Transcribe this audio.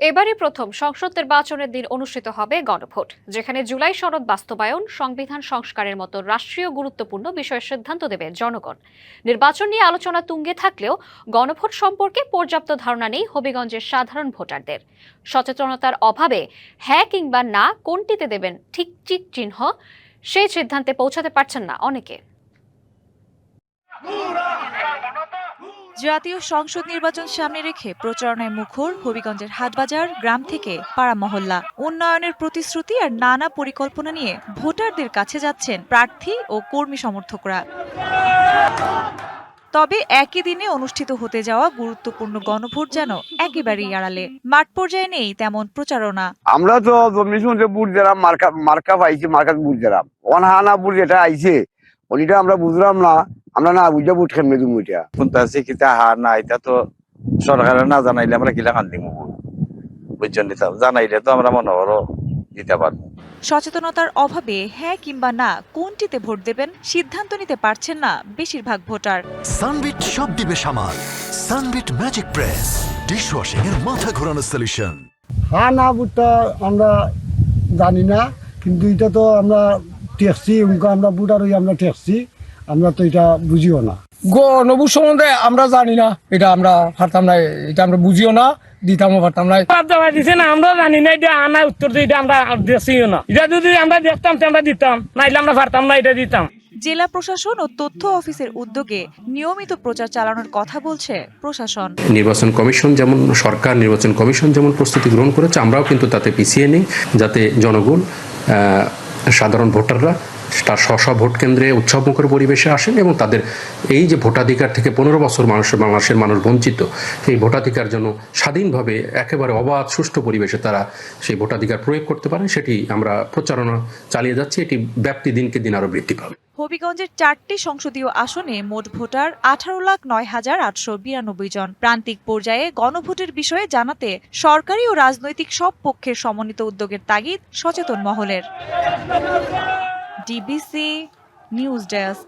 এবারই প্রথম সংসদ নির্বাচনের দিন অনুষ্ঠিত হবে গণভোট, যেখানে জুলাই সনদ বাস্তবায়ন, সংবিধান সংস্কারের মতো রাষ্ট্রীয় গুরুত্বপূর্ণ বিষয়ের সিদ্ধান্ত দেবে জনগণ। নির্বাচন নিয়ে আলোচনা তুঙ্গে থাকলেও গণভোট সম্পর্কে পর্যাপ্ত ধারণা নেই হবিগঞ্জের সাধারণ ভোটারদের। সচেতনতার অভাবে হ্যাঁ কিংবা না কোনটিতে দেবেন ঠিক টিক চিহ্ন, সেই সিদ্ধান্তে পৌঁছাতে পারছেন না অনেকে। জাতীয় সংসদ নির্বাচন সামনে রেখে প্রচারণায় মুখর হবিগঞ্জের হাটবাজার গ্রাম থেকে পাড়া মহল্লা। উন্নয়নের প্রতিশ্রুতি আর নানা পরিকল্পনা নিয়ে ভোটারদের কাছে যাচ্ছেন প্রার্থী ও কর্মী সমর্থকরা। তবে একই দিনে অনুষ্ঠিত হতে যাওয়া গুরুত্বপূর্ণ গণভোট যেন একেবারেই আড়ালে। মাঠ পর্যায়ে নেই তেমন প্রচারণা। আমরা তো জমি শুনতে বুট দিলাম, মার্কা পাইছি, মার্কাত বুট দিলাম। অনহানা বুট যেটা আইছে ওইটা আমরা বুঝলাম না, আমরা না বুঝে বুট খেলবে তুমি ওইটা কোনটা আছে কিতা হার না, এটা তো সরকারে না জানাইলে আমরা কিলা খান দিব, বুঝছেন? জানাইলে তো আমরা মনে করো দিতে পারবো। সচেতনতার অভাবে হ্যাঁ কিংবা না কোনটিতে ভোট দেবেন সিদ্ধান্ত নিতে পারছেন না বেশিরভাগ ভোটার। সানবিট সব দিবে সামাল। সানবিট ম্যাজিক প্রেস ডিশওয়াশিং এর মাথা ঘোরানো সলিউশন। হ্যাঁ না বুটটা আমরা জানি না, কিন্তু এটা তো আমরা টেকছি, আমরা বুটার আমরা টেকছি, আমরা তো এটা বুঝিও না। গণভোট সম্বন্ধে আমরা জানি না, এটা আমরা পারতাম না, এটা আমরা বুঝিও না, দিতামও পারতাম না। দিছে না, আমরা জানি না, এটা আনা উত্তর দিয়ে এটা আমরা দেখছিও না। এটা যদি আমরা দেখতাম আমরা দিতাম, নাইলে আমরা পারতাম না, এটা দিতাম। জেলা প্রশাসন ও তথ্য অফিসের উদ্যোগে নিয়মিত প্রচার চালানোর কথা বলছে প্রশাসন। নির্বাচন কমিশন যেমন, সরকার নির্বাচন কমিশন যেমন প্রস্তুতি গ্রহণ করেছে, আমরাও কিন্তু তাতে পিছিয়ে নেই, যাতে জনগণ, সাধারণ ভোটাররা তার স্ব ভোট কেন্দ্রে উৎসবমুখর পরিবেশে আসেন এবং তাদের এই যে ভোটাধিকার থেকে 15 বছর বাংলাদেশের মানুষ বঞ্চিত, এই ভোটাধিকার জন্য স্বাধীনভাবে একেবারে অবাধ সুষ্ঠু পরিবেশে তারা সেই ভোটাধিকার প্রয়োগ করতে পারেন, সেটি আমরা প্রচারণা চালিয়ে যাচ্ছি। এটি ব্যাপ্তি দিনকে দিন আরো বৃদ্ধি পাবে। হবিগঞ্জের 4টি সংসদীয় আসনে মোট ভোটার 18,09,892 জন। প্রান্তিক পর্যায়ে গণভোটের বিষয়ে জানাতে সরকারি ও রাজনৈতিক সব পক্ষের সমন্বিত উদ্যোগের তাগিদ সচেতন মহলের। DBC news desk.